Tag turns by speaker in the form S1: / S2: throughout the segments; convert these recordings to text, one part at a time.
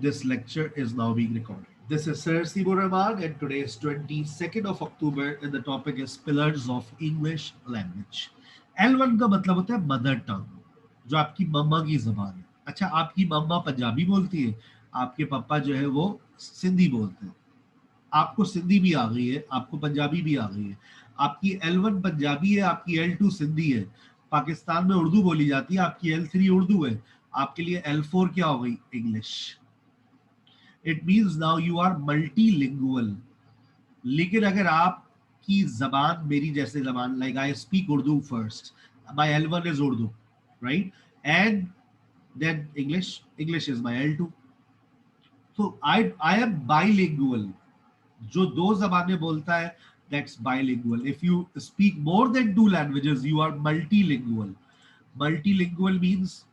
S1: This lecture is now being recorded. This is Sir Sibur Rahman and today is 22nd of October and the topic is Pillars of English Language. L1 का मतलब होता है mother tongue, जो आपकी मम्मा की जबान है. अच्छा, आपकी मम्मा पंजाबी बोलती है, आपके पापा जो है वो सिंधी बोलते हैं. आपको सिंधी भी आ गई है, आपको पंजाबी भी आ गई है. आपकी L1 पंजाबी है, आपकी L2 सिंधी है. पाकिस्तान में उर्दू बोली जाती है, आपकी L3 उर्दू है. आपके लिए L4 क्या हो गई? English. It means now you are multilingual. लेकिन अगर आपकी जबान मेरी जैसे जबान, like I speak Urdu first, my L1 is Urdu, right, and then English is my L2. तो आई एम बाइलिंगुअल. जो दो जबानें बोलता है, that's bilingual. If you speak more than two languages, you are multilingual. Multilingual means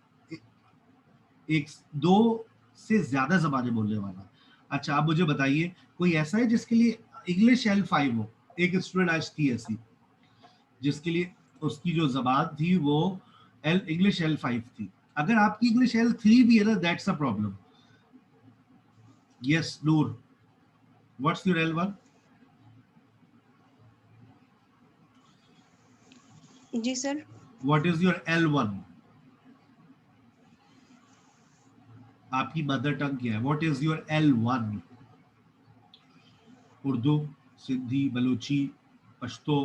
S1: एक दो से ज्यादा जबानें बोलने वाला. अच्छा, आप मुझे बताइए कोई ऐसा है जिसके लिए इंग्लिश L5 हो? एक स्टूडेंट आज थी ऐसी जिसके लिए उसकी जो जबान थी वो इंग्लिश L5 थी. अगर आपकी इंग्लिश L3 भी है ना, that's a problem. Yes Noor, what's your L1?
S2: जी sir.
S1: What is your L1? आपकी मदर टंग क्या है? What is your L1? Urdu, Sindhi, Balochi, Pashto?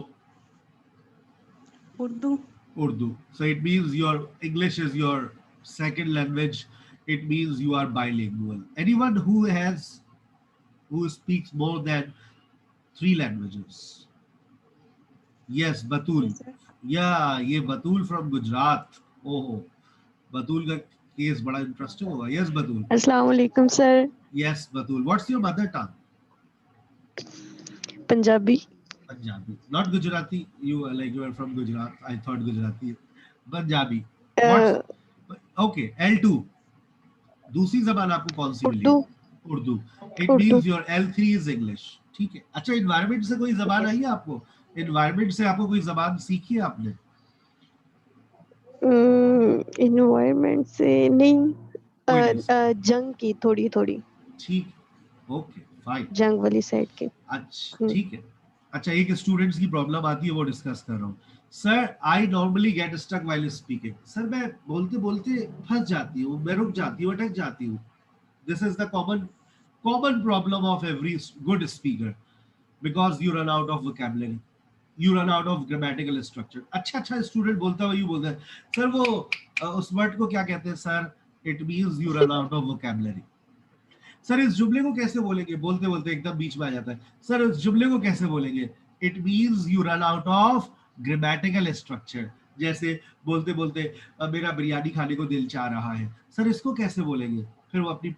S2: Urdu.
S1: Urdu. So it means your English is your second language. It means you are bilingual. Anyone who speaks more than three languages? Yes, Batul.
S2: Ji sir.
S1: Yeah, ये Batul from Gujarat. Oh, Batul का case बड़ा interesting होगा. Yes, Batul.
S3: अस्सलाम वालेकुम sir.
S1: Yes, Batul. What's your mother tongue?
S3: Punjabi.
S1: Punjabi, not Gujarati. You are from Gujarat. I thought Gujarati. Punjabi.
S3: अ,
S1: What's okay? L2. दूसरी जबान आपको कौन सी मिली?
S3: Urdu.
S1: Urdu. It
S3: Urdu.
S1: Means your L3 is English. ठीक है. अच्छा, एनवायरनमेंट से कोई जबान आई है आपको? एनवायरनमेंट से आपको कोई जबान सीखी है आपने?
S3: इन्वायरमेंट से नहीं.
S1: कोई नहीं.
S3: जंग की थोड़ी थोड़ी.
S1: ठीक. Okay fine.
S3: जंग वाली साइड के.
S1: अच्छा ठीक है. अच्छा, एक स्टूडेंट्स की प्रॉब्लम आती है, वो डिस्कस कर रहा हूँ. Sir, I normally get stuck while speaking. Sir, मैं बोलते बोलते फंस जाती हूँ, मैं रुक जाती हूँ, अटक जाती हूँ. This is the common problem of every good speaker because you run out of vocabulary, you run out of grammatical structure. अच्छा स्टूडेंट बोलता है, यू बोलता है, सर वो उस वर्ड को क्या कहते हैं sir? It means you run out of vocabulary. Sir, इस जुमले को कैसे बोलेंगे? बोलते बोलते एकदम बीच में आ जाता है, सर इस जुमले को कैसे बोलेंगे? It means you run out of grammatical structure. जैसे बोलते बोलते मेरा बिरयानी खाने को दिल चाह रहा है, सर इसको कैसे बोलेंगे? फिर वो अपनी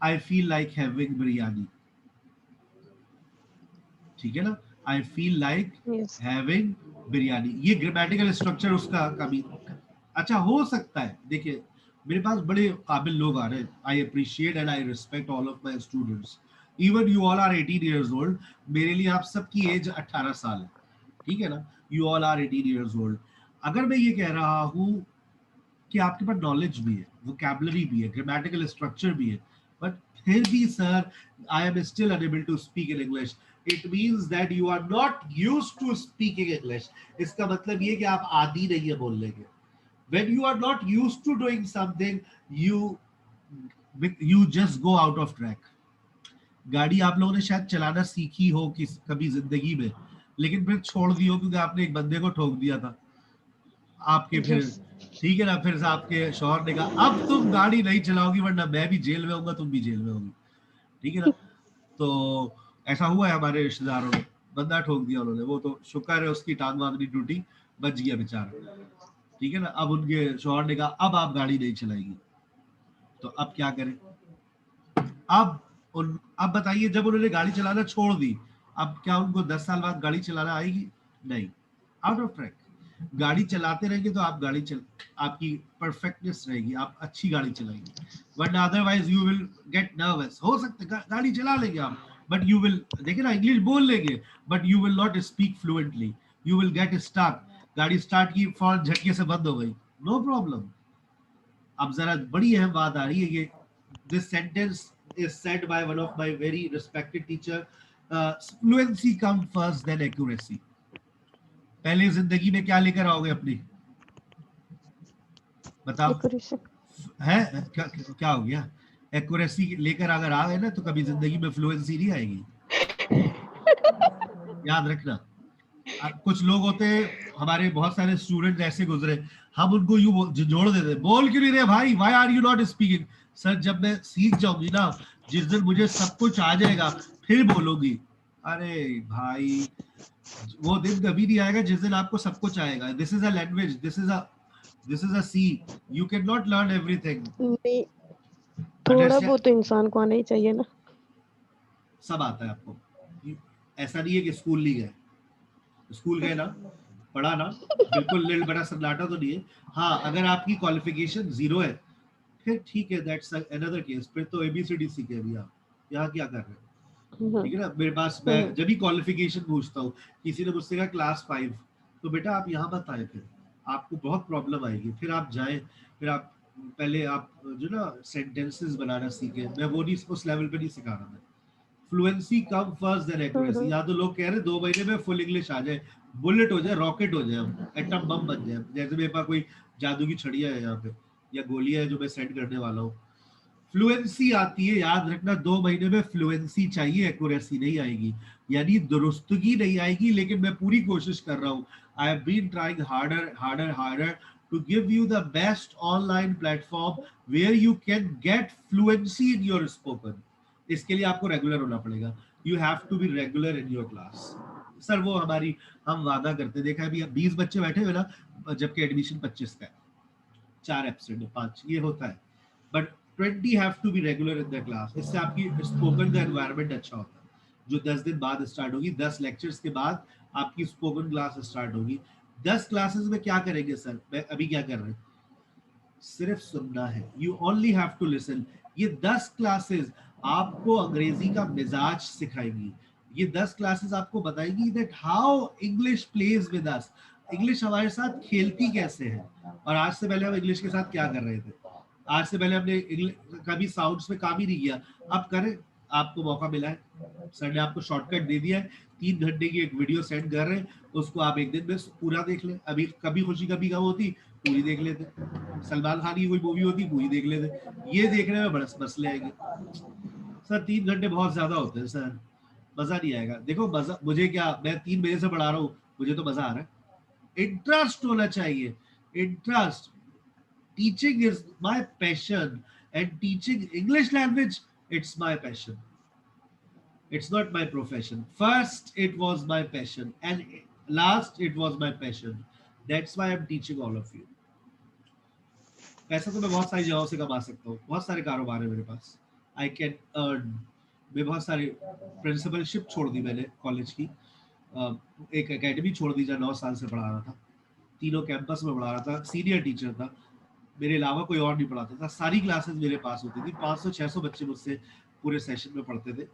S1: I feel like having biryani. ठीक है ना? I feel like
S3: Yes.
S1: Having biryani. ये ग्रामेटिकल स्ट्रक्चर उसका कमी. अच्छा, हो सकता है. देखिए, मेरे पास बड़े काबिल लोग आ रहे हैं. I appreciate and I respect all of my students. Even you all are 18 years old. मेरे लिए आप सबकी एज 18 साल है. ठीक है ना? You all are 18 years old. अगर मैं ये कह रहा हूँ कि आपके पास नॉलेज भी है, वोकैबुलरी भी है, ग्रामेटिकल स्ट्रक्चर भी है, बट फिर भी sir I am still unable to speak in English, it means that you are not used to speaking English. इसका मतलब ये कि आप आदी नहीं है बोलने के. When you are not used to doing something, you just go out of track. गाड़ी आप लोगों ने शायद चलाना सीखी हो कभी जिंदगी में, लेकिन फिर छोड़ दी हो क्योंकि आपने एक बंदे को ठोक दिया था. आपके फिर
S3: Yes.
S1: ठीक है ना, फिर से आपके शौहर ने कहा अब तुम गाड़ी नहीं चलाओगी वरना मैं भी जेल में होऊंगा, तुम भी जेल में होगी. ठीक है ना? तो ऐसा हुआ है हमारे रिश्तेदारों में, बंदा ठोक दिया उन्होंने. वो तो शुक्र है उसकी टांग वांग नहीं टूटी, बच गया बेचारा. ठीक है ना? अब उनके शौहर ने कहा अब आप गाड़ी नहीं चलाएगी. तो अब क्या करें? अब बताइए, जब उन्होंने गाड़ी चलाना छोड़ दी, अब क्या उनको 10 साल बाद गाड़ी चलाना आएगी? नहीं. Out of track. गाड़ी चलाते रहेंगे तो आप आपकी परफेक्टनेस रहेगी, आप अच्छी गाड़ी चलाएंगे. But otherwise you will gate nervous. हो सकता है गाड़ी चला लेंगे आप, बट यू विल, देखिए ना, इंग्लिश बोल लेंगे but you will not speak fluently. You will get stuck. गाड़ी स्टार्ट की, फौरन झटके से बंद हो गई, नो प्रॉब्लम. अब जरा बड़ी अहम बात आ रही है, ये This sentence is said by one of my very respected teacher. Fluency comes first, then accuracy. पहले जिंदगी में क्या लेकर आओगे अपनी, बताओ?
S3: एक्यूरेसी।
S1: है क्या हो गया? एक्यूरेसी लेकर अगर आ गए ना तो कभी जिंदगी में फ्लुएंसी नहीं आएगी, याद रखना। कुछ लोग होते हैं, हमारे बहुत सारे स्टूडेंट ऐसे गुजरे, हम उनको यूं जोड़ देते, बोल क्यों नहीं रहे भाई, why are you not speaking? Sir जब मैं सीख जाऊंगी ना, जिस दिन मुझे सब कुछ आ जाएगा फिर बोलूंगी। अरे भाई, वो दिन कभी नहीं आएगा जिस दिन आपको सब कुछ आएगा। This is a language, this is a sea, you can not learn everything.
S3: नहीं, थोड़ा बहुत तो इंसान को आना ही चाहिए ना।
S1: सब आता है आपको, ऐसा नहीं है कि स्कूल नहीं गए, स्कूल गए ना, पढ़ा ना, बिल्कुल लिल बड़ा सन्नाटा तो नहीं है। हाँ, अगर आपकी क्वालिफिकेशन 0 है फिर ठीक है, दैट्स अनदर केस, फिर तो एबीसीडी सीखे अभी आप, यहाँ क्या कर रहे हैं? ठीक है ना। मेरे पास, मैं जब भी क्वालिफिकेशन पूछता हूँ, किसी ने मुझसे कहा क्लास 5, तो बेटा आप यहाँ मत आए, फिर आपको बहुत प्रॉब्लम आएगी, फिर आप जाए, फिर आप पहले आप जो ना सेंटेंसेस बनाना सीखे। मैं वो नहीं, उस लेवल पे नहीं सिखा रहा मैं। Fluency come first then accuracy. या तो लोग कह रहे 2 महीने में फुल इंग्लिश आ जाए, बुलेट हो जाए, रॉकेट हो जाए, एटम बम बन जाए, जैसे मेरे पास कोई जादू की छड़ियां है यहाँ पे, या गोलियां है जो मैं सेंड करने वाला हूँ। फ्लुएंसी आती है, याद रखना, 2 महीने में फ्लुएंसी चाहिए, एक्यूरेसी नहीं आएगी, यानी दुरुस्तगी नहीं आएगी। लेकिन मैं पूरी कोशिश कर रहा हूँ, I have been trying harder to give you the best online platform where you can get fluency in your spoken. इसके लिए आपको रेगुलर होना पड़ेगा, you have to be regular in your class. Sir वो हमारी, हम वादा करते, देखा अभी 20 बच्चे बैठे हुए ना, जबकि एडमिशन 25 का है, 4 एब्सेंट 5, ये होता है, but 20 have to be regular in the class. इससे आपकी स्पोकन का एनवायरनमेंट अच्छा होता है, जो 10 दिन बाद स्टार्ट होगी, 10 लेक्चर्स के बाद आपकी स्पोकन क्लास स्टार्ट होगी। 10 क्लासेस में क्या करेंगे सर? मैं अभी क्या कर रहे हैं, सिर्फ सुनना है, you only have to listen. ये 10 क्लासेस आपको अंग्रेजी का मिजाज सिखाएंगी, ये 10 क्लासेस आपको बताएंगी that how English plays with us, English हमारे साथ खेलती कैसे है। और आज से पहले हम इंग्लिश के साथ क्या कर रहे थे? आज से पहले हमने कभी साउंड्स में काम ही नहीं किया, अब करें, आपको मौका मिला है, सर ने आपको शॉर्टकट दे दिया है, 3 घंटे की एक वीडियो सेंड कर रहे हैं, उसको आप एक दिन में पूरा देख लें। अभी कभी खुशी कभी गम होती, पूरी देख लेते, सलमान खान की कोई मूवी होती, पूरी देख लेते। ये देखने में बड़े मसले आएंगे सर, 3 घंटे बहुत ज्यादा होते हैं सर, मजा नहीं आएगा। देखो मजा मुझे क्या, मैं 3 महीने से पढ़ा रहा हूँ, मुझे तो मजा आ रहा है, इंटरेस्ट होना चाहिए, interest. Teaching is my passion, and teaching English language, it's my passion, it's not my profession. First it was my passion and last it was my passion, that's why I'm teaching all of you. पैसा तो मैं बहुत सारी जगहों से कमा सकता हूँ, बहुत सारे कारोबार है मेरे पास, आई कैन अर्न। मैं बहुत सारी प्रिंसिपलशिप छोड़ दी मैंने कॉलेज की, एक एकेडमी छोड़ दी जहाँ 9 साल से पढ़ा रहा था, 3 कैंपस में पढ़ा रहा था, सीनियर टीचर था, मेरे अलावा कोई और नहीं पढ़ाता था, सारी क्लासेस मेरे पास होती थी, 500-600 बच्चे मुझसे पूरे सेशन में पढ़ते थे।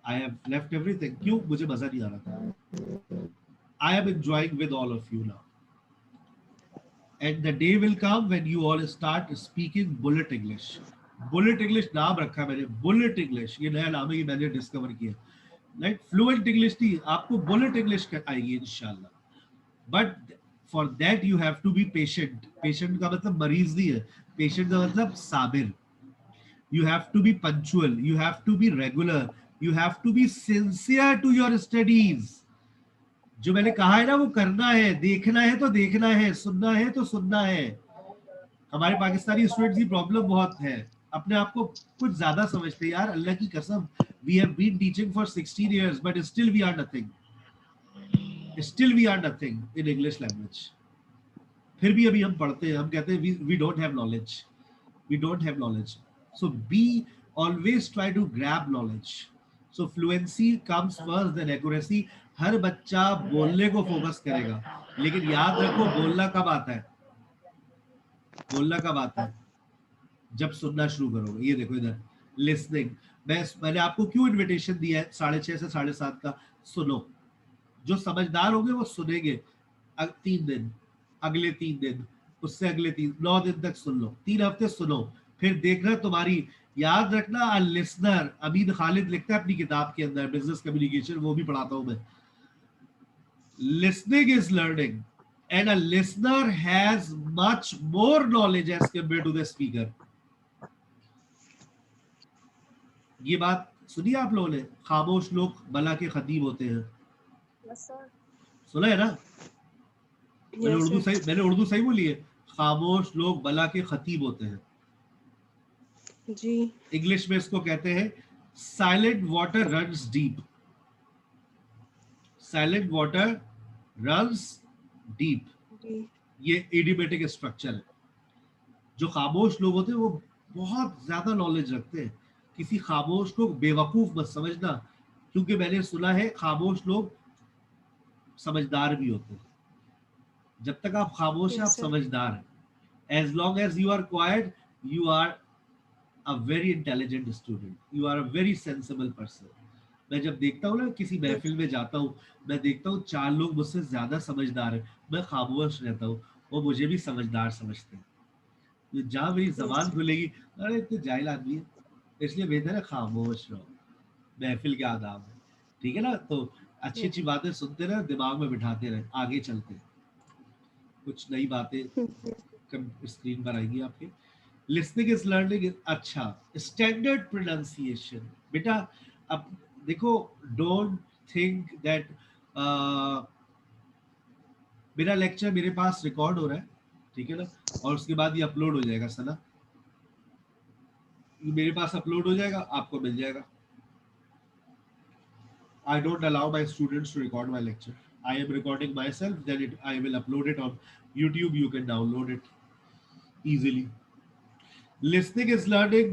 S1: आई हैव लेफ्ट एवरीथिंग, क्यों? मुझे मजा नहीं आ रहा था। I am enjoying with all of you now, and the day will come when you all start speaking bullet English. Bullet English नाम रखा मैंने, बुलेट इंग्लिश, ये नया नाम है, ये मैंने डिस्कवर किया। लाइक फ्लुएंट इंग्लिश नहीं, आपको बुलेट इंग्लिश आएगी इंशाल्लाह, but for that you have to be patient. Patient का मतलब मरीज नहीं है, patient का मतलब Sabir. You have to be punctual, you have to be regular, you have to be sincere to your studies. जो मैंने कहा है ना, वो करना है, देखना है तो देखना है, सुनना है तो सुनना है। हमारे पाकिस्तानी स्टूडेंट्स की प्रॉब्लम बहुत है, अपने आप को कुछ ज्यादा समझते हैं यार, अल्लाह की कसम, we have been teaching for 16 years but still we are nothing, still we are nothing in English language. फिर भी अभी हम पढ़ते हैं, हम कहते हैं we don't have knowledge, we don't have knowledge. So be always try to grab knowledge. So fluency comes first then accuracy. हर बच्चा बोलने को फोकस करेगा, लेकिन याद रखो बोलना कब आता है, बोलना कब आता है? जब सुनना शुरू करोगे। ये देखो इधर लिसनिंग, मैंने आपको क्यों इन्विटेशन दिया है 6:30 से 7:30 का? सुनो, जो समझदार होंगे वो सुनेंगे 3 दिन, अगले 3 दिन, उससे अगले 9 दिन तक सुन लो, 3 हफ्ते सुनो, फिर देखना तुम्हारी याद रखना, अ लिसनर, अमीन खालिद लिखता है अपनी किताब के अंदर बिजनेस कम्युनिकेशन, वो भी पढ़ाता हूं मैं, listening is learning and a listener has much more knowledge as compare to the speaker. ये बात सुनी आप लोगों ने, खामोश लोग बला के खतीब होते हैं, सुना है ना? मैंने उर्दू सही बोली है, खामोश लोग बला के खतीब होते हैं
S3: जी।
S1: इंग्लिश में इसको कहते हैं silent water runs deep, silent water runs deep,
S3: जी।
S1: ये इडियोमेटिक स्ट्रक्चर है। जो खामोश लोग होते हैं वो बहुत ज्यादा नॉलेज रखते हैं, किसी खामोश को बेवकूफ मत समझना, क्योंकि मैंने सुना है खामोश लोग समझदार भी होते हैं। जब तक आप खामोश हैं आप समझदार हैं। As long as you are quite you are a very intelligent student, you are a very sensible person. मैं जब देखता हूँ ना किसी महफिल में जाता हूँ, मैं देखता हूँ 4 लोग मुझसे ज्यादा समझदार है, मैं खामोश रहता हूँ, वो मुझे भी समझदार समझते हैं। तो जहाँ मेरी जबान खुलेगी, अरे इतने जाहिल आदमी है, इसलिए बेहतर है खामोश रहो, महफिल के आदाब है, ठीक है ना? तो अच्छी अच्छी बातें सुनते रहे, दिमाग में बिठाते रहे, आगे चलते हैं। कुछ नई बातें स्क्रीन पर आएगी आपके। लिसनिंग इज लर्निंग, अच्छा स्टैंडर्ड प्रोनाउंसिएशन बेटा। अब देखो, डोंट थिंक दैट मेरा लेक्चर मेरे पास रिकॉर्ड हो रहा है, ठीक है ना, और उसके बाद ये अपलोड हो जाएगा सना, मेरे पास अपलोड हो जाएगा, आपको मिल जाएगा। I don't allow my students to record my lecture. I am recording myself, then I will upload it on YouTube. You can download it easily. Listening is learning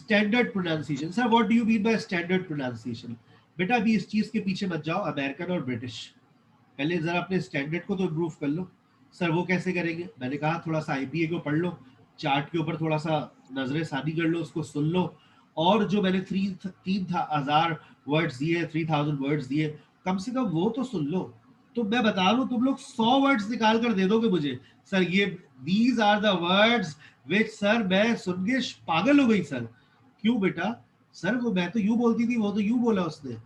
S1: standard pronunciation. Sir, what do you mean by standard pronunciation? बेटा अभी इस चीज के पीछे मत जाओ, American और British, पहले जरा अपने स्टैंडर्ड को तो इम्प्रूव कर लो। सर वो कैसे करेंगे? मैंने कहा थोड़ा सा आईपीए को पढ़ लो, चार्ट के ऊपर थोड़ा सा नजरें सानी कर लो, उसको सुन लो, और जो मैंने 3,000 वर्ड्स दिए, 3,000 वर्ड्स दिए, कम से कम वो तो सुन लो। तो मैं बता रहा हूँ, तुम लोग 100 वर्ड्स निकाल कर दे दोगे मुझे, सर ये these are the words which, sir मैं सुन के पागल हो गई सर। क्यों बेटा? सर वो मैं तो यूं बोलती थी, वो तो यूं बोला उसने।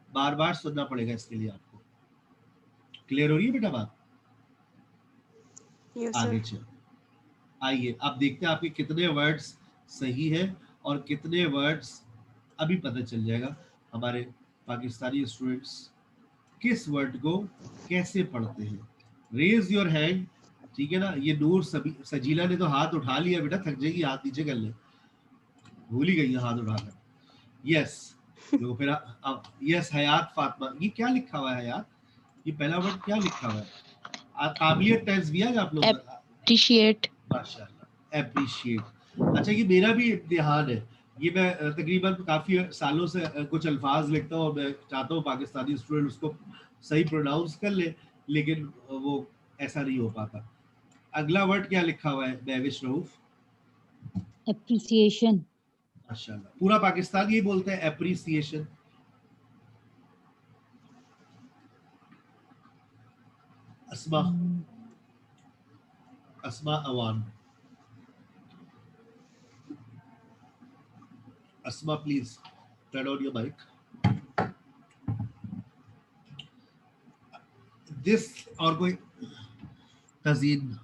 S1: बार बार सुनना पड़ेगा इसके लिए आपको। क्लियर हो रही है बेटा बात? आगे चल, आइए अब देखते हैं आपके कितने वर्ड्स सही है और कितने वर्ड्स, अभी पता चल जाएगा हमारे पाकिस्तानी स्टूडेंट्स किस वर्ड को कैसे पढ़ते हैं। रेज योर हैंड, ठीक है ना? ये नूर सजीला ने तो हाथ उठा लिया बेटा, थक जाएगी, हाथ नीचे कर ले, भूल ही गई है हाथ उठाकर। यस, तो फिर अब यस हयात फातिमा, ये क्या लिखा हुआ है हयात? ये पहला वर्ड क्या लिखा हुआ है? काबिलियत टेस्ट दिया है आप लोग?
S3: एप्रिशिएट।
S1: माशाल्लाह, एप्रिशिएट। अच्छा, ये मेरा भी इम्तिहान है, ये मैं तकरीबन काफी सालों से कुछ अल्फाज लिखता हूँ और मैं चाहता हूँ पाकिस्तानी स्टूडेंट उसको सही प्रोनाउंस कर ले, लेकिन वो ऐसा नहीं हो पाता। अगला वर्ड क्या लिखा हुआ है महविश रऊफ?
S2: एप्रिसिएशन।
S1: माशाल्लाह, पूरा पाकिस्तान यही बोलता है appreciation. Asma, Asma Awan, Asma please turn on your mic. This, और कोई तजीन?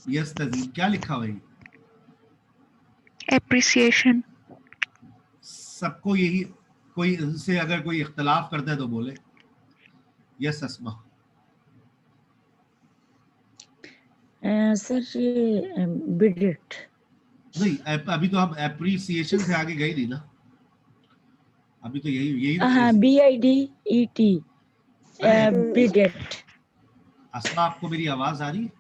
S1: यस तजीन, क्या लिखा हुआ है?
S4: एप्रिसिएशन।
S1: सबको यही, कोई से अगर कोई इख्तलाफ करता है तो बोले। यस अस्मा।
S2: सर ये बिडिट
S1: नहीं, अभी तो हम एप्रिसिएशन से आगे गए नहीं ना, अभी तो यही
S2: हाँ, BIDET बिडिट।
S1: अस्मा, आपको मेरी आवाज आ रही है?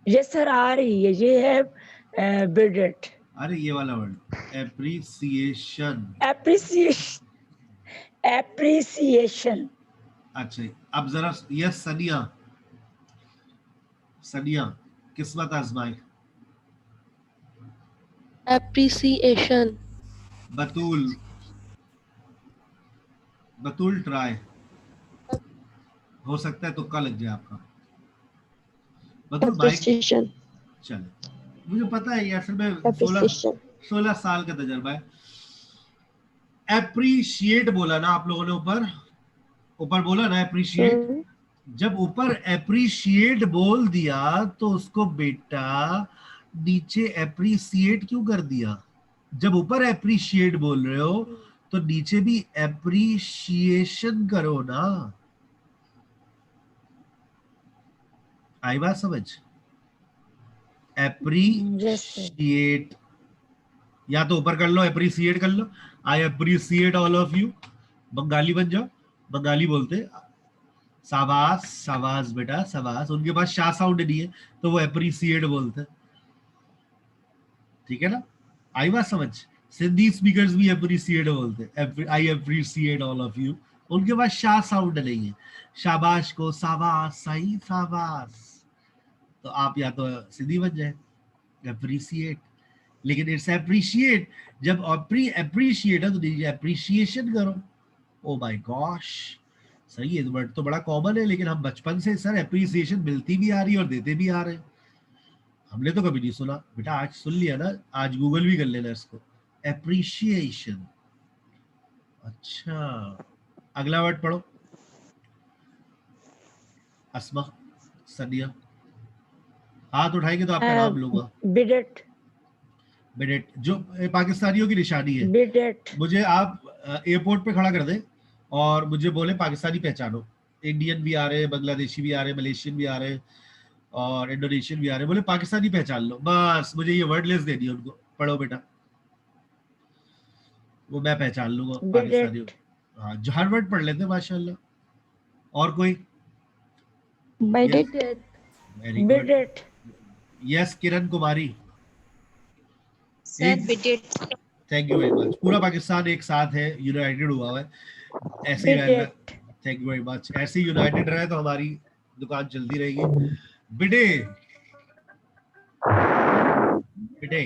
S2: यस सर आ रही है, ये है बिडिट।
S1: अरे ये वाला वर्ड एप्रिसिएशन,
S2: एप्रिसिएशन।
S1: अच्छा अब जरा यस सनिया, सनिया किस्मत आजमाए।
S3: एप्रिसिएशन।
S1: बतूल, बतूल ट्राई, हो सकता है तुक्का लग जाए आपका। मतलब माइक
S3: एप्रिसिएशन
S1: चले, मुझे पता है यार, फिर मैं 16 साल का तजर्बा है। एप्रिशिएट बोला ना आप लोगों ने, ऊपर ऊपर बोला ना एप्रिशिएट। जब ऊपर एप्रिशिएट बोल दिया तो उसको बेटा नीचे एप्रिसिएट क्यों कर दिया? जब ऊपर एप्रिशिएट बोल रहे हो तो नीचे भी एप्रिशिएशन करो ना। आई बात समझ? एप्रिशिएट या तो ऊपर कर लो, एप्रिसिएट कर लो। I appreciate all of you. Bengali बन जाओ, बंगाली बोलते साबास साबास बेटा साबास, उनके पास शाह साउंड नहीं है तो वो एप्रिसिएट बोलते, ठीक है ना? आई बात समझ? सिंधी स्पीकर्स भी एप्रिसिएट बोलते, आई एप्रिसिएट ऑल ऑफ यू, उनके पास शाह साउंड नहीं है। शाबाश को साबास, सही साबास, तो आप या तो सिंधी बन जाए एप्रिसिएट, लेकिन इट्स एप्रिशिएट। जब एप्रिशिएट है तो दीजिए एप्रिसिएशन करो। ओ माय गॉश, सही है, वर्ड तो बड़ा कॉमन है, लेकिन हम बचपन से सर एप्रिसिएशन मिलती भी आ रही है और देते भी आ रहे हैं। हमने तो कभी नहीं सुना बेटा, आज सुन लिया ना, आज गूगल भी कर लेना इसको, एप्रिशिएशन। अच्छा, अगला वर्ड पढ़ो अस्मा, सनिया। हाथ उठाएंगे तो आपका नाम लूंगा।
S2: बिडेट,
S1: बिडेट जो पाकिस्तानियों की निशानी है।
S2: बिडेट,
S1: मुझे आप एयरपोर्ट पे खड़ा कर दे और मुझे बोले पाकिस्तानी पहचानो। इंडियन भी आ रहे हैं, बांग्लादेशी भी आ रहे हैं, मलेशियन भी आ रहे हैं और इंडोनेशियन भी आ रहे हैं, बोले पाकिस्तानी पहचान लो, बस मुझे ये वर्ड लिस्ट देनी है उनको। पढ़ो बेटा, वो मैं पहचान लूंगा पाकिस्तानी।
S2: बिडेट,
S1: हाँ, जो हर वर्ड पढ़ लेते हैं माशाल्लाह। और कोई?
S3: Bidet
S1: very good.
S2: Bidet,
S1: yes Kiran Kumari,
S4: sir bidet.
S1: Thank you very much. पूरा पाकिस्तान एक साथ है, यूनाइटेड हुआ है, ऐसे ही रहना।
S2: बिडेट,
S1: थैंक यू वेरी मच। ऐसे ही यूनाइटेड रहे तो हमारी दुकान चलती रहेगी। बिडे, बिडे,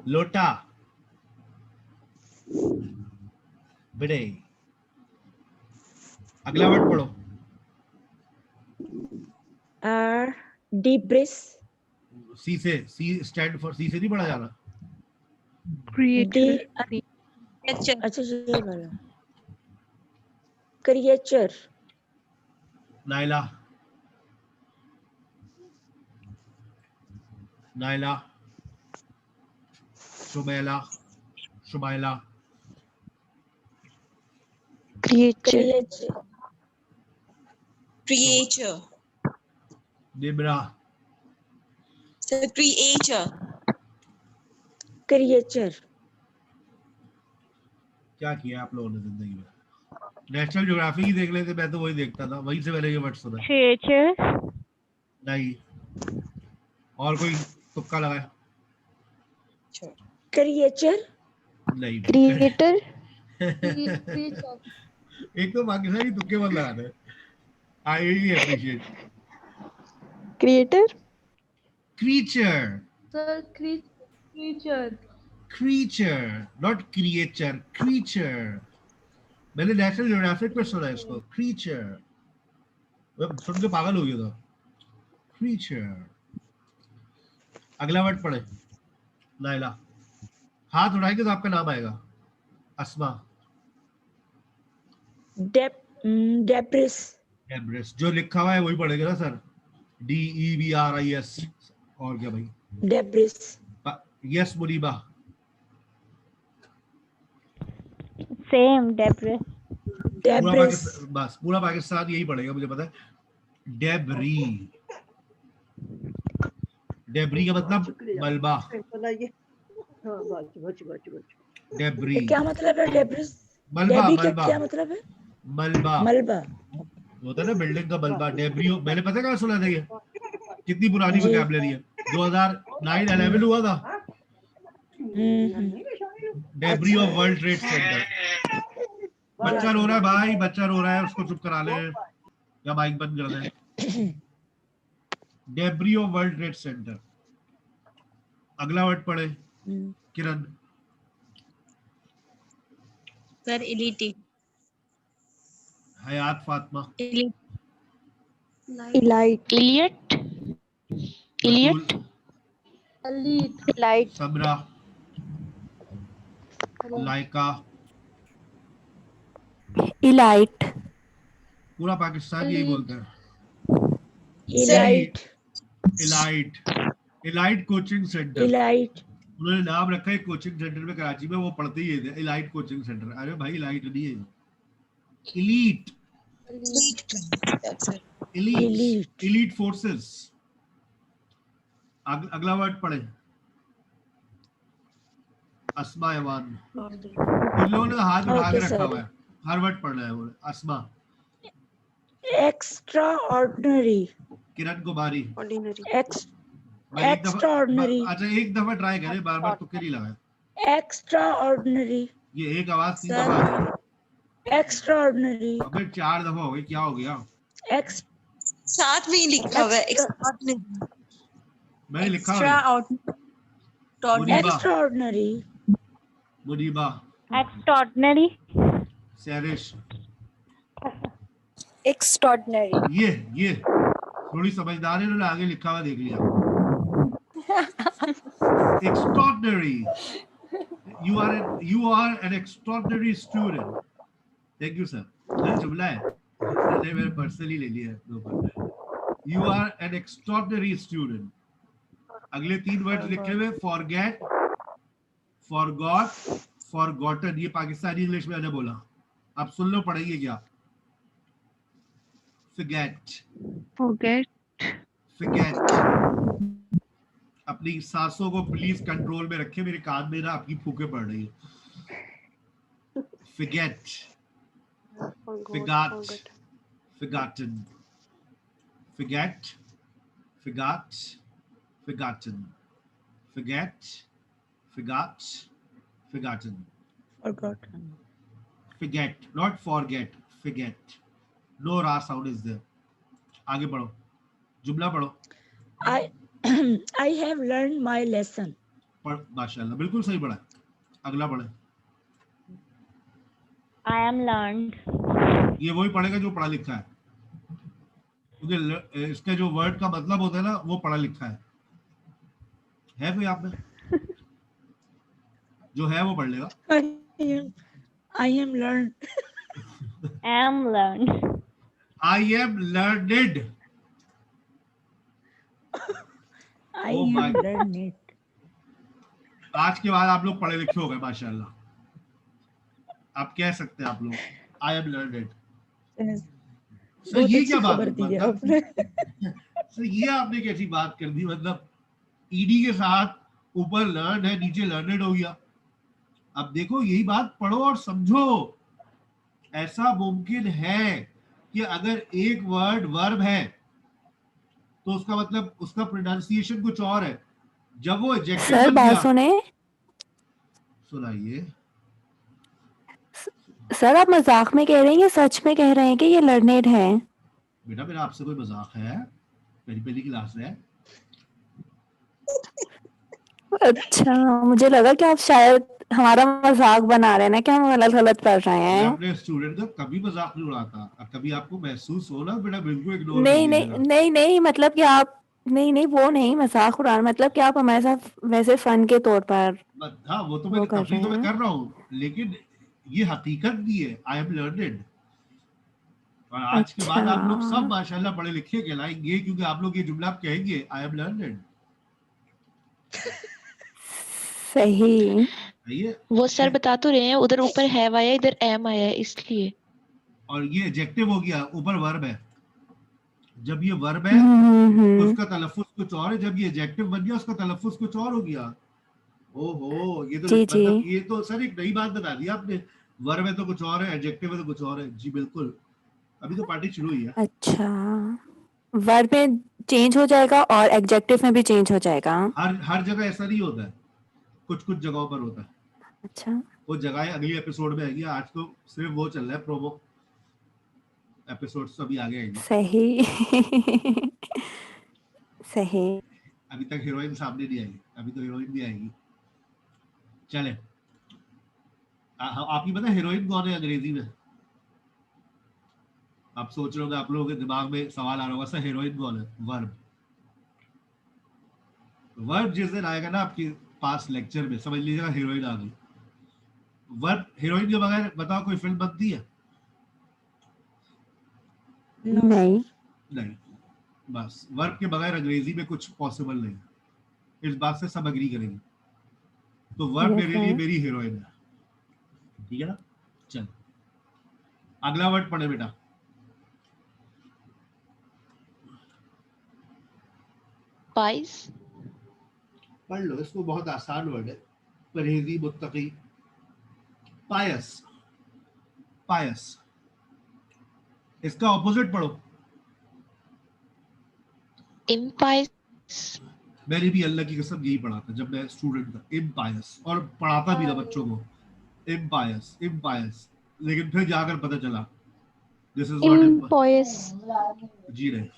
S1: लोटा, बिडे। अगला वर्ड पढ़ो।
S2: डिब्रिस,
S1: सी से, सी स्टैंड फॉर, सी से नहीं पढ़ा जाना।
S3: क्रिएटर
S2: अच्छा ये वाला, creature,
S1: Naila, Naila, Shumaila, Shumaila,
S3: creature
S4: creature.
S1: Nibra,
S4: sir creature.
S2: Creature.
S1: क्या किया आप लोगों ने जिंदगी में? नेशनल ज्योग्राफी ही देख लेते, मैं तो वही देखता था, वहीं से मैंने ये वर्ड सुना।
S3: क्रिएचर
S1: नहीं, और कोई तुक्का लगाया?
S2: क्रिएचर,
S1: नहीं,
S3: क्रिएटर
S1: एक तो पाकिस्तानी तुक्के मत लगाते हैं। I really appreciate.
S3: Creator
S1: creature,
S5: sir creature.
S1: Creature not creature, creature. मैंने नेशनल ज्योग्राफिक में सुना है इसको, क्रीचर। मैं सुन के पागल हो गया था, क्रीचर। अगला वर्ड पढ़े नाइला। हाथ उठाएंगे तो आपका नाम आएगा। अस्मा,
S2: डेब्रिस,
S1: डेब्रिस। जो लिखा हुआ है वही पढ़ेंगे ना सर, DEBRIS। और क्या भाई?
S2: Debris,
S1: yes Muniba,
S3: same debris
S2: debris,
S1: बस पूरा पाकिस्तान यही पढ़ेगा, मुझे पता है। डेबरी, डेबरी का मतलब मलबा। डेबरी
S2: क्या मतलब है डेब्रिस?
S1: मलबा,
S2: डेबी
S1: मलबा,
S2: क्या मतलब है?
S1: मलबा
S2: मलबा।
S1: होता है ना बिल्डिंग का मलबा। डेबरी मैंने पता कहाँ सुना था, ये कितनी पुरानी वोकैबुलरी है, 2009-11 हुआ था debris of World Trade centre. बच्चा रो रहा है भाई, बच्चा रो रहा है, उसको चुप करा ले या माइक बंद कर दे। Debris of World Trade Center. अगला वर्ड पढ़े Kiran.
S4: Sir elite.
S1: Hayat Fatima,
S3: Elite.
S6: Elliot. Elliot.
S1: Batool,
S5: elite,
S3: Elite.
S1: Sabra, Laika,
S3: Elite.
S1: पूरा पाकिस्तान यही
S5: elite,
S1: बोलता है।
S4: Sir,
S2: elite,
S1: elite, elite coaching centre,
S2: elite,
S1: उन्होंने नाम रखा है कोचिंग सेंटर में कराची में, वो पढ़ते ही थे इलाइट कोचिंग सेंटर। अरे भाई इलाइट नहीं है, elite,
S5: elite,
S4: elite. That's it.
S1: Elite,
S2: elite,
S1: elite forces. अगला वर्ड पढ़े, अस्मा ऐवान। इन लोगों ने हाथ उठा के
S2: Okay,
S1: रखा
S2: sir.
S1: हुआ है, हर वर्ड पढ़ना है। वो अस्मा,
S2: extraordinary,
S1: किरण कुमारी।
S3: Ordinary.
S1: भाई एक दफा,
S2: extraordinary,
S1: अच्छा एक दफा ट्राई करें, बार बार तुक्के नहीं लगाए।
S2: extraordinary,
S1: ये एक आवाज 3
S4: Sir.
S1: दफा आ रही है।
S2: extraordinary,
S1: अबे 4 दफा हो गई, क्या हो गया?
S2: ex,
S4: साथ में ही लिखा हुआ है
S2: extra,
S4: extraordinary.
S1: मैंने लिखा हुआ है। Muniba,
S2: extraordinary,
S1: Muniba,
S6: Extraordinary.
S1: सैरिश,
S3: Extraordinary.
S1: ये थोड़ी समझदार है, उन्होंने आगे लिखा हुआ देख लिया। Extraordinary. You are an extraordinary student. Thank you sir. ये जुमला है, मैंने मेरे पर्सनली ले लिया है दो बार। You are an extraordinary student. अगले 3 वर्ड लिखे हुए, forget, forgot, forgotten। ये पाकिस्तानी इंग्लिश में मैंने बोला, आप सुन लो पढ़ेंगे क्या। forget,
S6: Forget.
S1: forget। अपनी सांसों को प्लीज कंट्रोल में रखें, मेरे कान में ना आपकी फूके पड़ रही है। forget, forgot, forgotten, forget, forgot, forgotten, forget, forgot, forgotten,
S2: forgotten,
S1: forget, not forget, forget, no ra sound is there। आगे पढ़ो, जुमला पढ़ो।
S2: I I have learned my lesson.
S1: पढ़, माशाल्लाह बिल्कुल सही पढ़ा है। अगला पढ़े,
S6: I am learned.
S1: ये वही पढ़ेगा जो पढ़ा लिखा है, क्योंकि इसके जो वर्ड का मतलब होता है ना, वो पढ़ा लिखा है कोई आप में जो है वो पढ़ लेगा।
S2: I am learned.
S6: Am learned.
S1: I am learned।
S2: I
S1: Oh my-
S2: am learned it.
S1: आज के बाद आप लोग पढ़े लिखे हो गए माशाल्लाह, आप कह सकते हैं आप लोग I am learned। सर
S2: बहुत
S1: ये
S2: अच्छी
S1: क्या बात
S2: खबर
S1: है,
S2: दी है
S1: मतलब
S2: आपने।
S1: सर ये आपने कैसी बात कर दी, मतलब ईडी के साथ ऊपर लर्न है, नीचे लर्नेड हो गया। अब देखो यही बात पढ़ो और समझो। ऐसा मुमकिन है कि अगर एक वर्ड वर्ब है तो उसका मतलब उसका प्रोनाउंसिएशन कुछ और है, जब वो एडजेक्टिव
S3: सर
S1: बन
S3: बात
S1: गया।
S3: सुने।
S1: सुनाइए।
S3: सर आप मजाक में कह रहे हैं या सच में कह रहे हैं कि ये लर्नेड है?
S1: बेटा मेरा आपसे कोई मजाक है? मेरी पहली क्लास है।
S3: अच्छा, मुझे लगा कि आप शायद हमारा मजाक बना रहे हैं ना, कि हम गलत गलत पढ़ रहे
S1: मैं
S3: हैं।
S1: अपने स्टूडेंट का कभी मजाक नहीं उड़ाता, और कभी आपको महसूस हो ना बेटा बिल्कुल इग्नोर कर
S3: नहीं नहीं
S1: दीजिएगा।
S3: नहीं नहीं, मतलब कि आप नहीं नहीं वो नहीं मजाक उड़ाना, मतलब कि आप हमारे साथ वैसे फन के तौर पर
S1: हाँ वो तो मैं
S3: वो कर
S1: तफरी तो
S3: रहे
S1: मैं
S3: हैं।
S1: कर रहा हूँ, लेकिन ये हकीकत भी है। I am learned. और आज के बाद आप लोग सब
S3: अच्छा
S1: माशाल्लाह पढ़े लिखे कहलाएंगे, क्योंकि आप लोग ये जुमला आप कहेंगे आई एम लर्नेड।
S3: सही।
S1: ये
S6: वो सर बता तो रहे हैं, उधर ऊपर हैव आया, इधर एम आया है, इसलिए।
S1: और ये एडजेक्टिव हो गया, ऊपर वर्ब है। जब ये वर्ब है उसका तलफ्फुज कुछ और है, जब ये एडजेक्टिव बन गया उसका तलफ्फुज कुछ और हो गया। ओहो, ये तो
S3: जी जी
S1: मतलब ये तो सर एक नई बात बता दी आपने। वर्ब है तो कुछ और है, एडजेक्टिव है तो कुछ और है। जी बिल्कुल, अभी तो पार्टी शुरू हुई है।
S3: अच्छा, वर्ब में चेंज हो जाएगा और एडजेक्टिव में भी चेंज हो जाएगा।
S1: हर जगह ऐसा नहीं होता है, कुछ कुछ जगहों पर होता है।
S3: अच्छा
S1: वो जगह अगली एपिसोड में आएगी, आज तो सिर्फ वो चल रहा है प्रोमो एपिसोड, तो अभी आगे आएंगे।
S3: सही सही।
S1: अभी तक हीरोइन सामने नहीं आई, अभी तो हीरोइन भी आएगी। चले, आप ही पता हीरोइन कौन है अंग्रेजी में? आप सोच रहे होंगे, आप लोगों के दिमाग में सवाल आ रहा होगा, सर हीरोइन कौन है? वर्ब। वर्ब जिस दिन आएगा ना आपके पास लेक्चर में, समझ लीजिएगा हीरोइन आ गई। वर्ब हीरोइन के बगैर बताओ कोई फिल्म बनती है?
S3: नहीं।
S1: नहीं। बस वर्ब के बगैर अंग्रेजी में कुछ पॉसिबल नहीं है, इस बात से सब एग्री करेंगे। तो वर्ब
S3: Yes,
S1: मेरे लिए
S3: sir.
S1: मेरी हीरोइन है, ठीक है ना? चल अगला वर्ड पढ़े बेटा।
S6: Pious.
S1: पढ़ लो इसको, बहुत आसान वर्ड है, परहेजी, मुत्तकी, पायस। पायस, इसका ऑपोजिट पढ़ो।
S6: Impious.
S1: मैंने भी अल्लाह की कसम यही पढ़ा था जब मैं स्टूडेंट था, इम्पायस, और पढ़ाता भी था बच्चों को इम्पायस इम्पायस, लेकिन फिर जाकर पता चला दिस इज नॉट
S5: Impious.
S1: जी नहीं,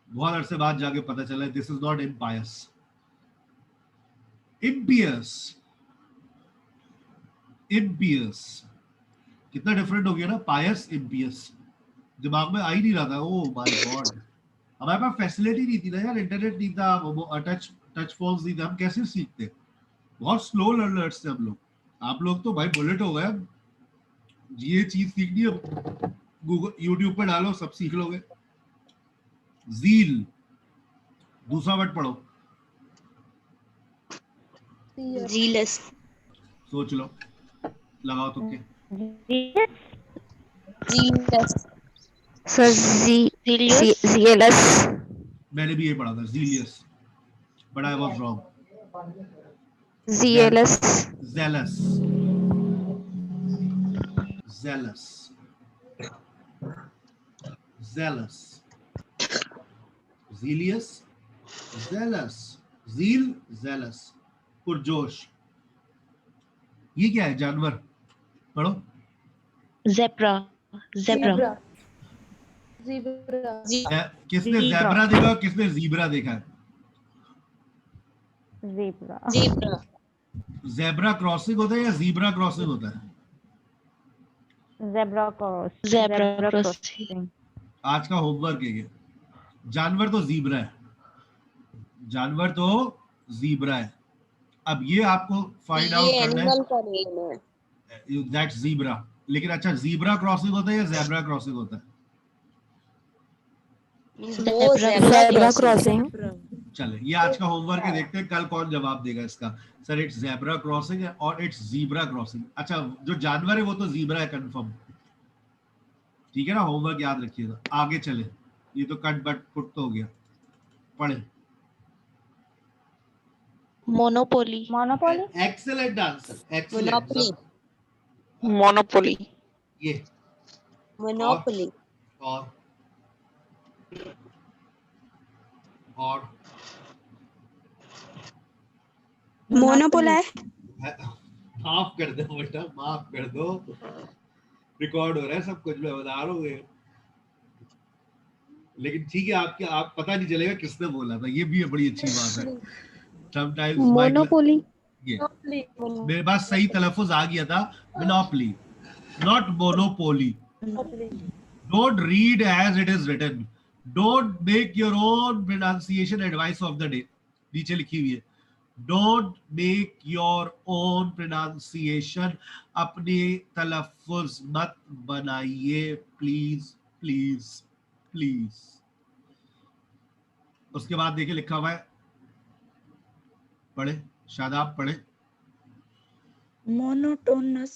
S1: बहुत अरसे बाद जाके पता चला दिस इज नॉट इम्पायस। इम्पियस, इम्पियस कितना डिफरेंट हो गया ना, पायस इम्पियस। दिमाग में आ ही नहीं रहा था। ओ माय गॉड, हमारे पास फैसिलिटी नहीं थी ना यार, इंटरनेट नहीं था, टच फोन्स नहीं थे, हम कैसे सीखते? बहुत स्लो लर्नर्स थे हम लोग। आप लोग तो भाई बुलेट हो गए, ये चीज सीखनी है गूगल यूट्यूब पे डालो सब सीख लोगे। ज़ील, दूसरा वर्ड पढ़ो।
S4: Zealous.
S1: सोच लो, लगाओ तुक्के।
S4: Zealous.
S3: Sir
S6: Zealous.
S3: zealous.
S1: मैंने भी ये पढ़ा था, zealous, but I was wrong.
S3: Zealous.
S1: zealous, zealous, zealous, zealous, zealous, zeal, zealous, पुरजोश। ये क्या है? जानवर, पढ़ो।
S6: Zebra. Zebra.
S5: Zebra.
S1: किसने
S3: Zebra.
S1: ज़ेब्रा देखा, किसने ज़ीब्रा देखा है?
S3: Zebra.
S4: Zebra.
S1: ज़ेब्रा क्रॉसिंग होता है या ज़ीब्रा क्रॉसिंग होता है?
S3: Zebra cross.
S6: Zebra crossing.
S1: आज का होमवर्क है ये। जानवर तो ज़ीब्रा है, जानवर तो ज़ीब्रा है। अब ये आपको फाइंड आउट
S4: ये
S1: करना
S4: एनिमल का नेम है।
S1: है, दैट्स ज़ीब्रा। लेकिन अच्छा, ज़ीब्रा क्रॉसिंग होता है या ज़ेब्रा क्रॉसिंग होता है?
S4: वो
S6: Zebra
S4: zebra
S3: crossing.
S1: चले, ये आज का होमवर्क है, देखते हैं कल कौन जवाब देगा इसका। सर इट्स ज़ेब्रा क्रॉसिंग है और इट्स ज़ीब्रा क्रॉसिंग। अच्छा, जो जानवर है वो तो ज़ीब्रा है कंफर्म, ठीक है ना? होमवर्क याद रखिएगा। आगे चले, ये तो कट बट पुट तो हो गया, पढ़े।
S6: Monopoly.
S3: Monopoly.
S1: Excellent answer, excellent.
S4: Monopoly.
S6: Monopoly.
S1: ये
S4: Monopoly.
S1: और
S4: Monopoly है।
S1: माफ कर दो बेटा, माफ कर दो, रिकॉर्ड हो रहा है सब कुछ, मैं बता रहा हूँ। लेकिन ठीक है, आप पता नहीं चलेगा किसने बोला था, ये भी बड़ी अच्छी बात है। Sometimes
S3: Monopoly.
S1: ये मेरे पास सही तलफ्फुज आ गया था, monopoly not monopoly. Don't read as it is written. Don't make your own pronunciation advice of the day. नीचे लिखी हुई है, Don't make your own pronunciation. अपने तलफ्फुज मत बनाइए, प्लीज प्लीज प्लीज। उसके बाद देखिए लिखा हुआ है, पढ़े शादाब, पढ़े।
S2: Monotonous.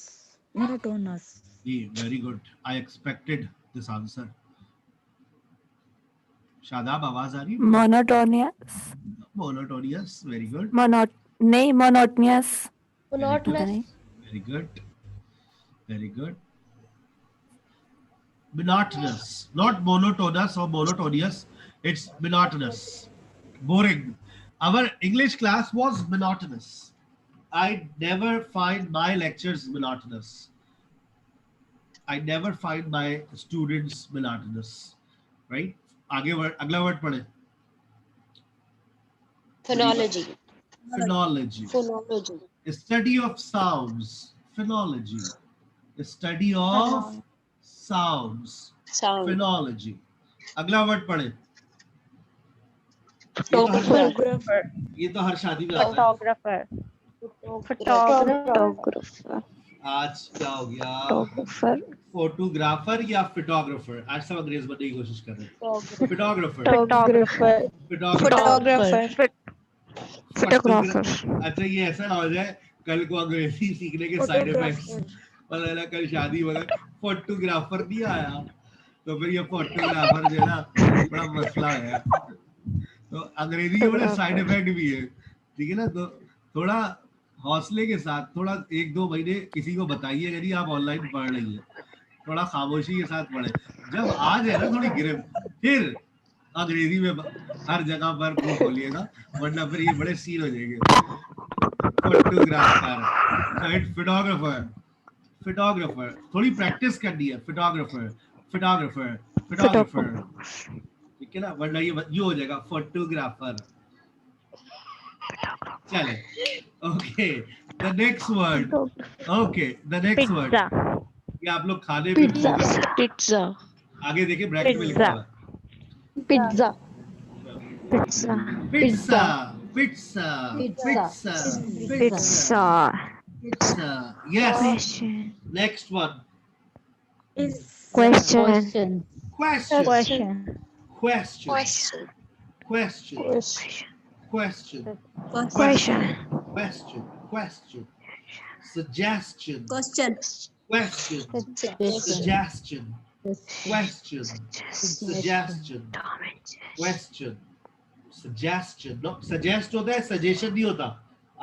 S2: Monotonous.
S1: जी, very good, I expected this answer. Shadab आवाज आ रही है?
S3: Monotonous.
S1: मोनोटोनियस, वेरी गुड,
S3: नहीं monotonous.
S5: Monotonous.
S1: very good, very good. Monotonous, not monotonous or monotonous, it's monotonous, boring. Our English class was monotonous. I never find my lectures monotonous. I never find my students monotonous, right? आगे word, अगला word पढ़े।
S4: Phonology.
S1: Phonology,
S4: Phonology.
S1: study of sounds. Phonology, study of sounds,
S4: Sound.
S1: phonology. अगला word पढ़े।
S2: photographer,
S1: ये तो हर शादी में आता है।
S3: photographer, photographer,
S1: आज क्या हो गया?
S3: photographer,
S1: फोटोग्राफर या फोटोग्राफर? आज सब अंग्रेज बनने की कोशिश कर रहे हैं। Photographer,
S2: photographer,
S1: photographer,
S3: photographer.
S1: अच्छा ये ऐसा ना हो जाए कल को अंग्रेजी सीखने के साइड इफेक्ट्स, पता चला कल शादी वगैरह फोटोग्राफर नहीं आया तो फिर ये फोटोग्राफर जो है ना बड़ा मसला है। तो अंग्रेजी के बड़े साइड इफेक्ट भी है, ठीक है ना। तो थोड़ा हौसले के साथ थोड़ा 1-2 महीने किसी को बताइए यदि आप ऑनलाइन पढ़ रही है, थोड़ा खामोशी के साथ पढ़े। जब आ जाए ना थोड़ी गिरफ्त, फिर अंग्रेजी में हर जगह पर मुंह खोलिएगा, वरना फिर ये बड़े सीन हो जाएंगे। फोटोग्राफर, फोटोग्राफर, फोटोग्राफर, थोड़ी प्रैक्टिस करनी है। फोटोग्राफर, फोटोग्राफर, फोटोग्राफर, ठीक है ना, वरना ये हो जाएगा फोटोग्राफर। चले, okay, the next word, okay, the next word, ये आप लोग खाने पे बोलोगे।
S6: Pizza.
S1: आगे देखिए ब्रैकेट में लिखा हुआ है
S5: Pizza.
S3: Pizza,
S1: pizza, pizza, pizza, pizza, pizza, yes.
S3: question,
S1: next one,
S3: question,
S5: Question.
S1: Question,
S3: question,
S1: question,
S4: Question.
S1: question, question,
S3: question,
S1: question, question, suggestion,
S4: Question.
S1: question, suggestion, question, suggestion, question, suggestion. No, suggest होता है, suggestion नहीं होता।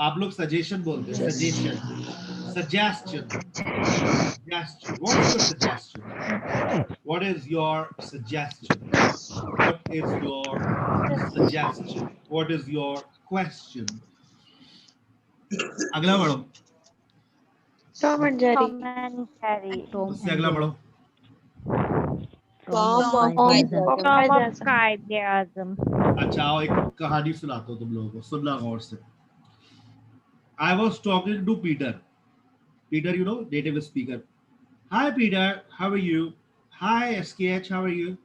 S1: आप लोग suggestion बोलते हैं, suggestion, suggestion, suggestion. What is your suggestion? What is your suggestion? What is your suggestion? What is your question? अगला बढ़ो,
S3: Tom and Jerry,
S1: उससे अगला बढ़ो। अच्छा आओ एक कहानी सुनाता हूँ तुम लोगों को, सुनना गौर से। I was talking to Peter. Peter, you know, native speaker. Hi Peter, how are you? Hi SKH, how are you?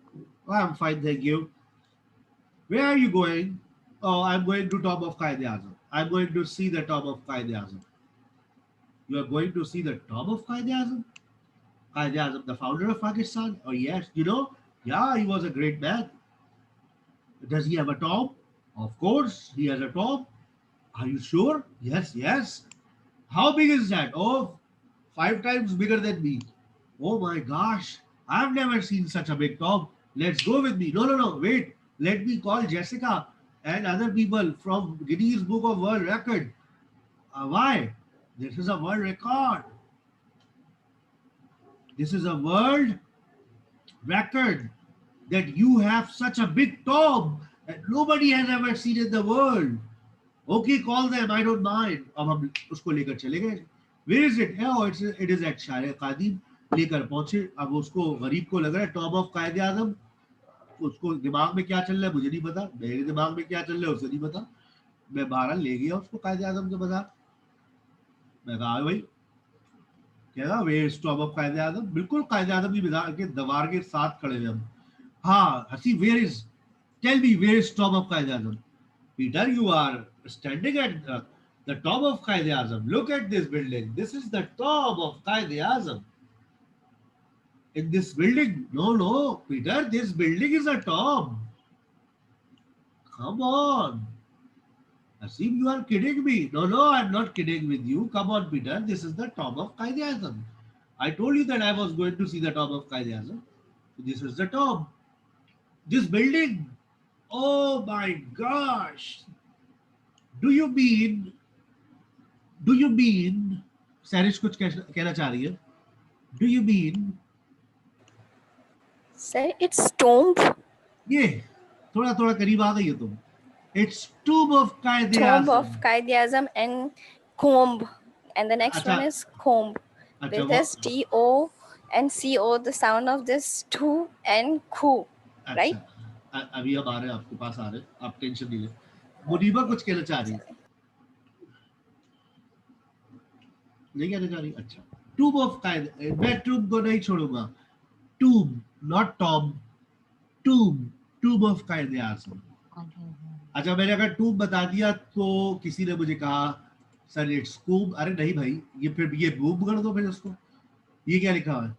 S1: Oh, I'm fine, thank you. Where are you going? Oh, I'm going to Tomb of Quaid-e-Azam. I'm going to see the Tomb of Quaid-e-Azam. You are going to see the Tomb of Quaid-e-Azam? Quaid-e-Azam, the founder of Pakistan? Oh yes, you know, yeah, he was a great man. Does he have a tomb? Of course, he has a tomb. Are you sure? Yes, yes. How big is that? Oh, 5 times bigger than me. Oh my gosh, I've never seen such a big tomb. Let's go with me. No, wait. Let me call Jessica and other people from Guinness Book of World Record. Why? This is a world record. This is a world record that you have such a big tomb that nobody has ever seen in the world. Okay, call them. I don't mind. अब हम उसको लेकर चले गए. Where is it? Oh, it is at शायर कादिम. लेकर पहुंचे. अब उसको गरीब को लग रहा है टॉम ऑफ कायदे आजम. उसको दिमाग में क्या चल रहा है मुझे नहीं पता. मेरे दिमाग में क्या चल रहा है उसे नहीं पता. मैं बाहर ले गया उसको कायदे आजम के बाजार. मैं कहा भाई क्या वे टॉम ऑफ कायदे आजम. बिल्कुल कायदे आजम की बाजार के दीवार के साथ खड़े हैं हम. हाँ हसी where is tell me where is tomb of Quaid-e Azam. Peter, you are standing at the top of Quaid-e-Azam. Look at this building. This is the top of Quaid-e-Azam. In this building, no, Peter, this building is a tomb. Come on. Asim, you are kidding me. No, I'm not kidding with you. Come on, Peter. This is the tomb of Quaid-e-Azam. I told you that I was going to see the tomb of Quaid-e-Azam. This is the tomb. This building. Oh my gosh. Do you mean सैरिश कुछ कहना चाह रही है? Do you mean
S3: Sir, it's tomb.
S1: ये थोड़ा करीब आ गई हो तुम. It's tomb of
S3: Tomb
S1: Quaid-e-Azam.
S3: of Quaid-e-Azam and comb. And the next
S1: अच्छा.
S3: one is comb.
S1: अच्छा,
S3: With this T-O and C-O, the sound of this two and khu. right?
S1: अभी अब आ रहे हैं आपके पास आ रहे हैं. आप टेंशन नहीं ले. मुनीबा कुछ कहना चाह रही है? नहीं कहना चाह रही. अच्छा. टूब ऑफ कायदे. मैं टूब को नहीं छोड़ूंगा. tomb, not tomb, tomb, tomb of कायदे आज़म। अच्छा, मैंने अगर टूब बता दिया तो किसी ने मुझे कहा सर इट्स कूब। अरे नहीं भाई, ये फिर ये बूब कर दो फिर इसको। ये क्या लिखा हुआ है?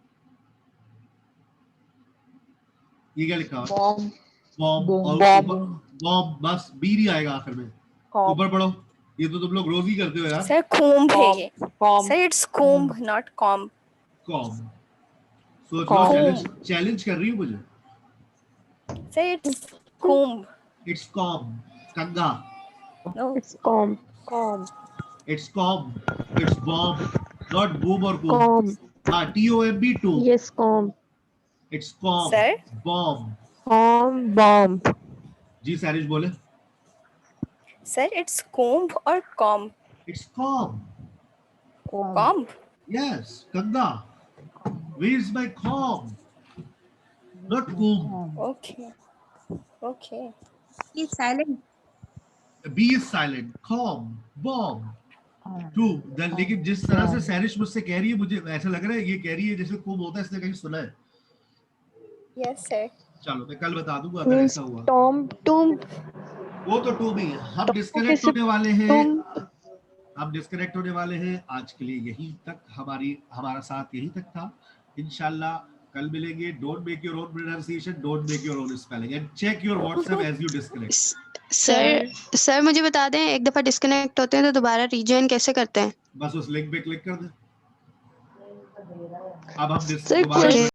S1: ये क्या लिखा हुआ है? बॉम्ब। बॉम्ब, बस बी नहीं आएगा आखिर में। ऊपर पढ़ो। ये तो तुम लोग रोज ही करते हो यार।
S7: सर कूम्ब है ये। Sir it's coomb not comb.
S1: Comb. सोच लो, चैलेंज कर रही हूँ मुझे।
S7: Sir it's coomb.
S1: It's comb, कंगा।
S7: No
S2: It's comb.
S1: It's comb, it's bomb, not boom और कूब।
S2: Comb.
S1: हाँ, TOMB, टूब।
S2: Yes, comb.
S1: It's comb,
S7: sir
S1: bomb.
S2: Bomb.
S1: जी सारिश बोले।
S7: सर इट्स कूम्ब और comb.
S1: It's comb.
S7: Comb.
S1: Yes, कंगा। Where is my comb? Not comb.
S7: Okay okay.
S4: He's silent.
S1: B is silent. Comb, bomb. Two. Then लेकिन जिस तरह से सैरिश मुझसे कह रही है, मुझे ऐसा लग रहा है ये कह रही है जैसे comb होता है, इसने कहीं सुना है।
S7: Yes sir.
S1: चलो मैं कल बता दूंगा अगर
S2: Means
S1: ऐसा हुआ।
S2: tomb.
S1: वो तो टू भी है। हम डिस्कनेक्ट होने वाले हैं। हम डिस्कनेक्ट होने वाले हैं। आज के लिए यहीं तक। हमारा साथ यहीं तक था। इंशाल्लाह कल मिलेंगे। Don't make your own pronunciation, don't make your own spelling and check your WhatsApp as you disconnect.
S4: Sir मुझे बता दें, एक दफा डिस्कनेक्ट होते हैं तो दोबारा रीजॉइन कैसे करते हैं?
S1: बस उस लिंक पे क्लिक कर दे। अब हम
S2: Sir,
S1: दोबारा